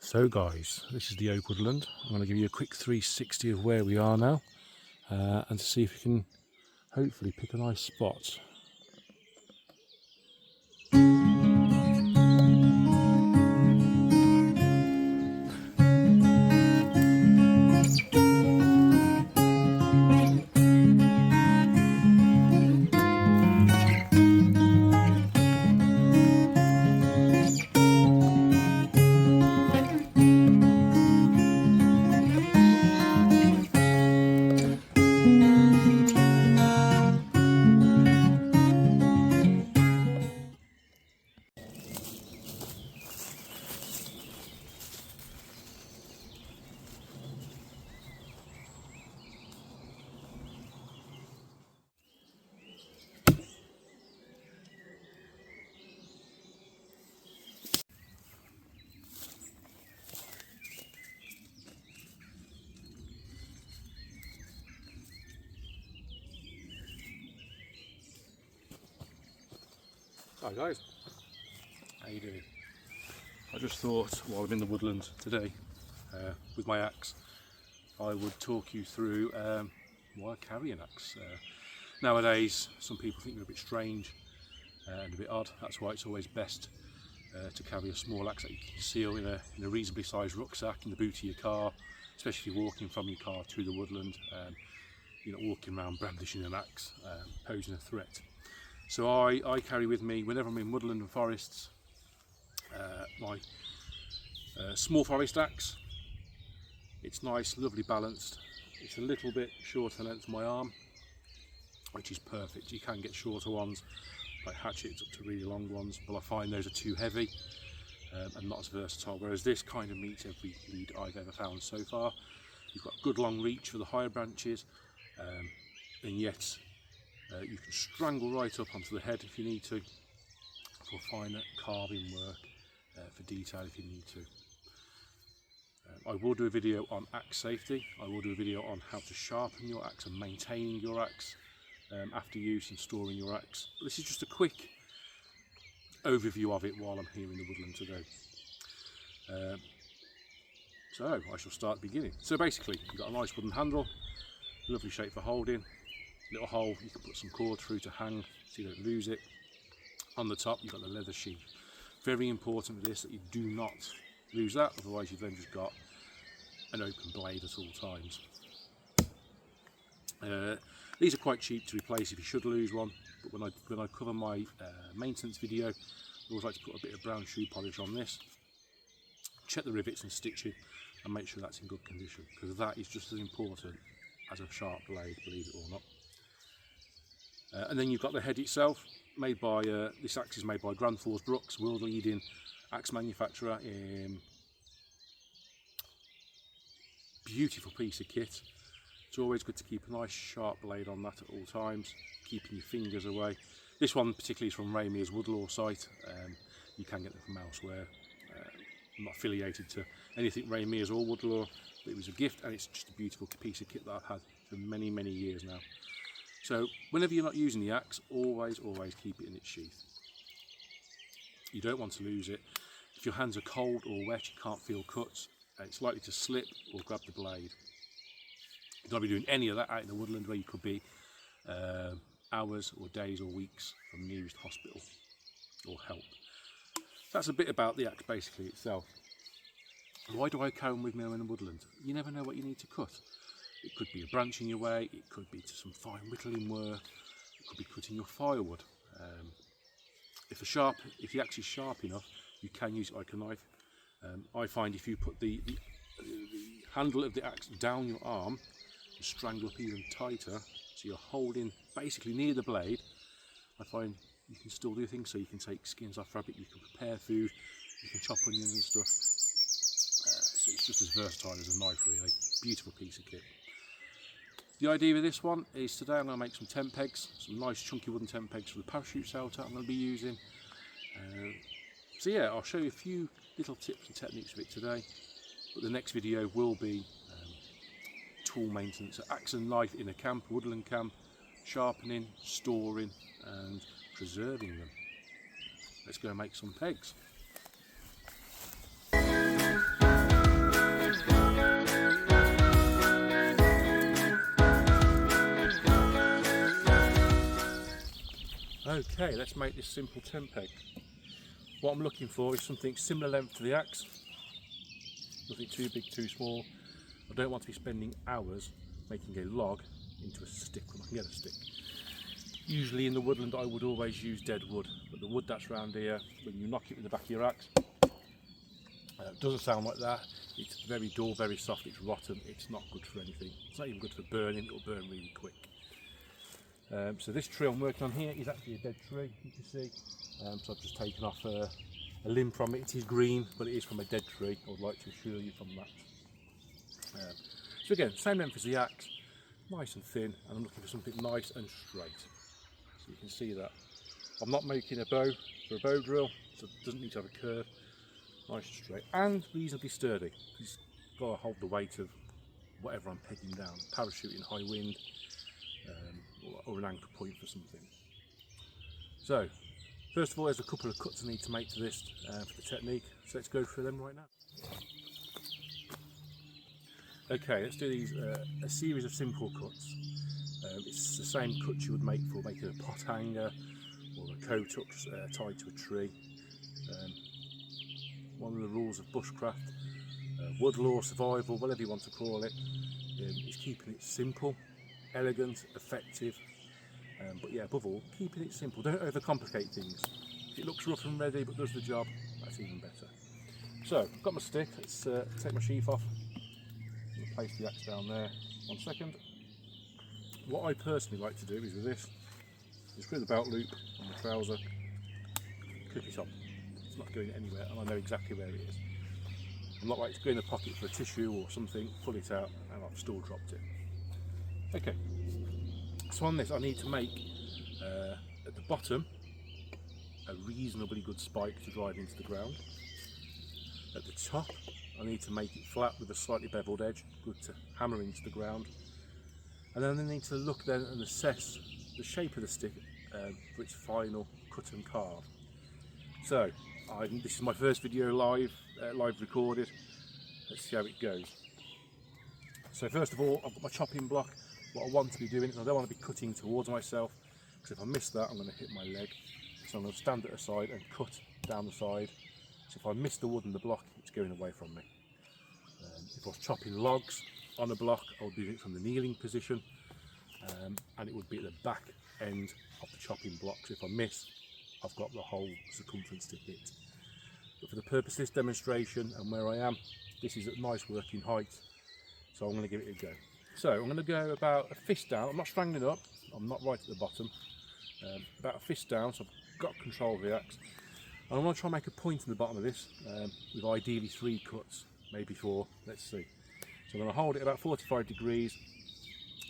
So guys, this is the oak woodland. I'm going to give you a quick 360 of where we are now and to see if we can hopefully pick a nice spot. Hi guys, how you doing? I just thought while I'm in the woodland today with my axe I would talk you through why I carry an axe. Nowadays some people think they're a bit strange and a bit odd. That's why it's always best to carry a small axe that you can conceal in a reasonably sized rucksack in the boot of your car, especially if you're walking from your car to the woodland. You're not walking around brandishing an axe, posing a threat. So I carry with me, whenever I'm in woodland and forests, my small forest axe. It's nice, lovely balanced. It's a little bit shorter than the length of my arm, which is perfect. You can get shorter ones, like hatchets up to really long ones, but I find those are too heavy and not as versatile, whereas this kind of meets every need I've ever found so far. You've got good long reach for the higher branches, and yet you can strangle right up onto the head if you need to, for finer carving work, for detail if you need to. I will do a video on axe safety. I will do a video on how to sharpen your axe and maintaining your axe after use and storing your axe. But this is just a quick overview of it while I'm here in the woodland today. So I shall start at the beginning. So basically you've got a nice wooden handle, lovely shape for holding. Little hole you can put some cord through to hang so you don't lose it. On the top you've got the leather sheath. Very important with this that you do not lose that, otherwise you've then just got an open blade at all times. These are quite cheap to replace if you should lose one, but when I cover my maintenance video, I always like to put a bit of brown shoe polish on this, check the rivets and stitching and make sure that's in good condition, because that is just as important as a sharp blade, believe it or not. And then you've got the head itself, made by this axe is made by Grandforce Brooks, world leading axe manufacturer. Beautiful piece of kit. It's always good to keep a nice sharp blade on that at all times, keeping your fingers away. This one particularly is from Ramir's Woodlaw site. You can get them from elsewhere. I'm not affiliated to anything Ramir's or Woodlaw, but it was a gift and it's just a beautiful piece of kit that I've had for many, many years now. So whenever you're not using the axe, always keep it in its sheath. You don't want to lose it. If your hands are cold or wet, you can't feel cuts, it's likely to slip or grab the blade. You don't be doing any of that out in the woodland where you could be hours or days or weeks from nearest hospital or help. That's a bit about the axe basically itself. Why do I carry them with me in the woodland? You never know what you need to cut. It could be a branch in your way, it could be to some fine whittling work, it could be cutting your firewood. If the axe is sharp enough, you can use it like a knife. I find if you put the handle of the axe down your arm and strangle up even tighter, so you're holding basically near the blade, I find you can still do things. So you can take skins off rabbit, you can prepare food, you can chop onions and stuff. So it's just as versatile as a knife really. Beautiful piece of kit. The idea with this one is today I'm going to make some tent pegs, some nice chunky wooden tent pegs for the parachute shelter I'm going to be using. So yeah, I'll show you a few little tips and techniques of it today, but the next video will be tool maintenance, so axe and knife in a camp, woodland camp, sharpening, storing and preserving them. Let's go and make some pegs. Okay, let's make this simple tent peg. What I'm looking for is something similar length to the axe, nothing too big, too small. I don't want to be spending hours making a log into a stick when I can get a stick. Usually in the woodland I would always use dead wood, but the wood that's around here, when you knock it with the back of your axe, it doesn't sound like that. It's very dull, very soft, it's rotten, it's not good for anything. It's not even good for burning, it'll burn really quick. So this tree I'm working on here is actually a dead tree, you can see. So I've just taken off a limb from it. It is green, but it is from a dead tree. I would like to assure you from that. So again, same length as the axe, nice and thin, and I'm looking for something nice and straight. So you can see that. I'm not making a bow for a bow drill, so it doesn't need to have a curve. Nice and straight, and reasonably sturdy. It's got to hold the weight of whatever I'm pegging down. Parachute in high wind, or an anchor point for something. So, first of all, there's a couple of cuts I need to make to this for the technique, so let's go through them right now. Okay, let's do these, a series of simple cuts. It's the same cuts you would make for making a pot hanger or a coat hook tied to a tree. One of the rules of bushcraft, wood law, survival, whatever you want to call it, is keeping it simple, elegant, effective, but yeah, above all, keeping it simple. Don't overcomplicate things. If it looks rough and ready but does the job, that's even better. So, I've got my stick. Let's take my sheath off. I'm going to place the axe down there. 1 second. What I personally like to do is with this, you screw the belt loop on the trouser, clip it on. It's not going anywhere, and I know exactly where it is. I'm not like to go in the pocket for a tissue or something, pull it out, and I've still dropped it. Okay, so on this I need to make, at the bottom, a reasonably good spike to drive into the ground. At the top, I need to make it flat with a slightly beveled edge, good to hammer into the ground. And then I need to look then and assess the shape of the stick for its final cut and carve. So, this is my first video live recorded. Let's see how it goes. So first of all, I've got my chopping block. What I want to be doing is I don't want to be cutting towards myself, because if I miss that I'm going to hit my leg. So I'm going to stand at the side and cut down the side. So if I miss the wood in the block, it's going away from me. If I was chopping logs on a block, I would be doing it from the kneeling position, and it would be at the back end of the chopping block. So if I miss, I've got the whole circumference to hit. But for the purpose of this demonstration and where I am, this is at nice working height, so I'm going to give it a go. So I'm going to go about a fist down. I'm not strangling up, I'm not right at the bottom. About a fist down, so I've got control of the axe. And I'm going to try and make a point in the bottom of this, with ideally 3 cuts, maybe 4, let's see. So I'm going to hold it about 45 degrees,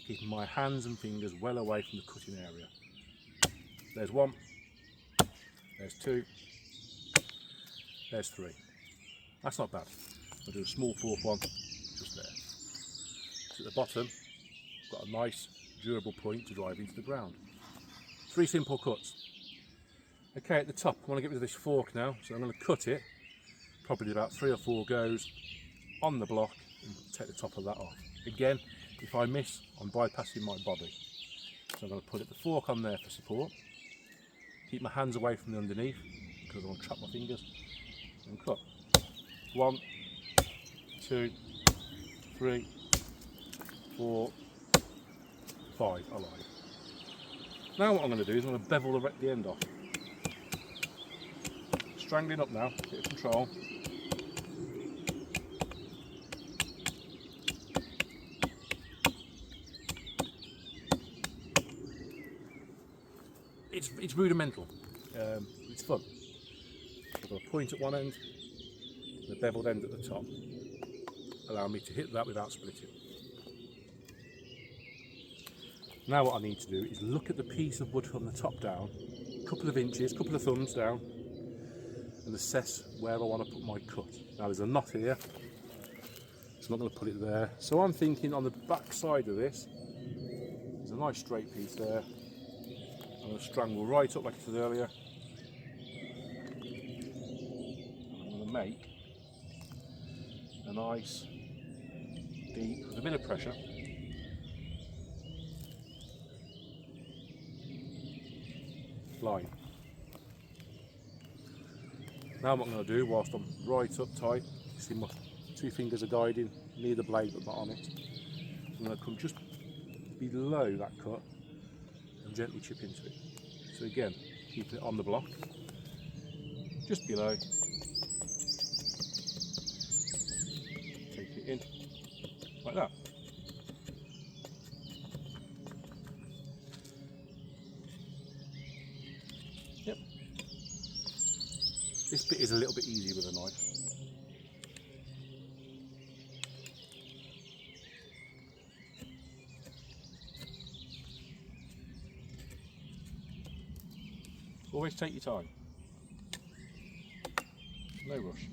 keeping my hands and fingers well away from the cutting area. There's 1, there's 2, there's 3. That's not bad. I'll do a small 4th one just there. So at the bottom, I've got a nice durable point to drive into the ground. 3 simple cuts. Okay, at the top I want to get rid of this fork now, so I'm going to cut it, probably about 3 or 4 goes on the block and take the top of that off. Again, if I miss, I'm bypassing my body. So I'm going to put the fork on there for support, keep my hands away from the underneath because I want to trap my fingers, and cut. 1, 2, 3, 4, 5, I lied. Now what I'm going to do is I'm going to bevel the end off. Strangling up now, bit of control. It's rudimental, it's fun. I've got a point at one end and a beveled end at the top. Allow me to hit that without splitting. Now what I need to do is look at the piece of wood from the top down, a couple of inches, couple of thumbs down, and assess where I want to put my cut. Now there's a knot here, so I'm not going to put it there. So I'm thinking on the back side of this, there's a nice straight piece there. I'm going to strangle right up like I said earlier. I'm going to make a nice, deep, with a bit of pressure, line. Now what I'm going to do, whilst I'm right up tight, you see my 2 fingers are guiding near the blade but not on it. I'm going to come just below that cut and gently chip into it. So again, keeping it on the block, just below, take it in, like that. Yep. This bit is a little bit easier with a knife. Always take your time. No rush.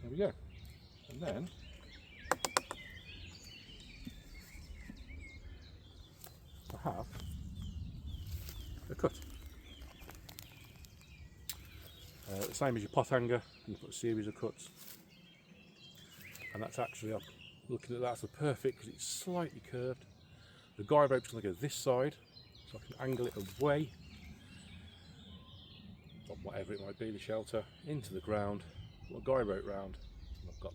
There we go. And then I have a cut. The same as your pot hanger, and you put a series of cuts. And that's actually, I'm looking at that's perfect because it's slightly curved. The guide rope's going to go this side, so I can angle it away from whatever it might be, the shelter, into the ground, put a guide rope round, and I've got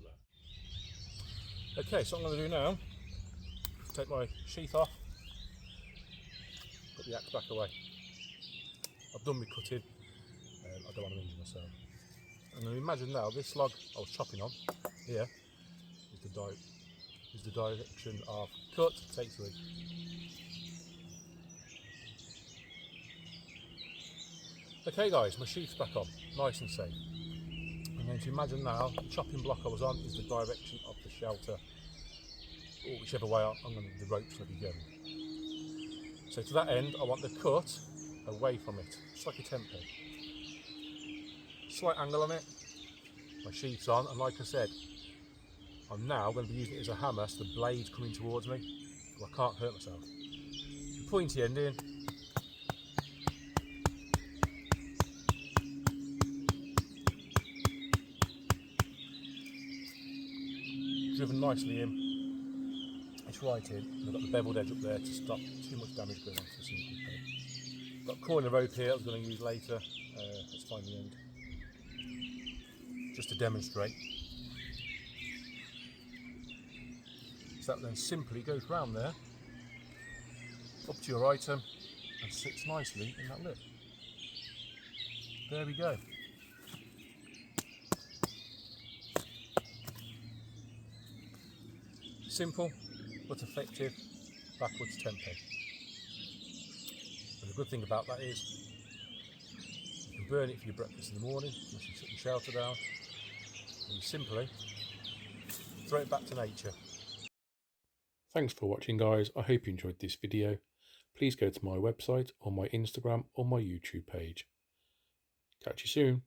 that. Okay, so what I'm going to do now, take my sheath off, put the axe back away. I've done my cutting, I don't want to injure myself. And then imagine now, this log I was chopping on, here, is the direction of cut, take 3. Okay guys, my sheath's back on, nice and safe. I'm going to imagine now, the chopping block I was on is the direction of the shelter, or whichever way the rope's going to be going. So to that end, I want the cut away from it. It's like a tempo. Slight angle on it, my sheath's on, and like I said, I'm now going to be using it as a hammer so the blade's coming towards me, so I can't hurt myself. The pointy end in, driven nicely in, it's right in, and I've got the beveled edge up there to stop too much damage going on to the single peg. Got a corner rope here I was going to use later, let's find the end, just to demonstrate. So that then simply goes round there, up to your item, and sits nicely in that lip. There we go. Simple but effective backwoods tempo. And the good thing about that is you can burn it for your breakfast in the morning once you shut your shelter down, and you simply throw it back to nature. Thanks for watching guys, I hope you enjoyed this video. Please go to my website or my Instagram or my YouTube page. Catch you soon.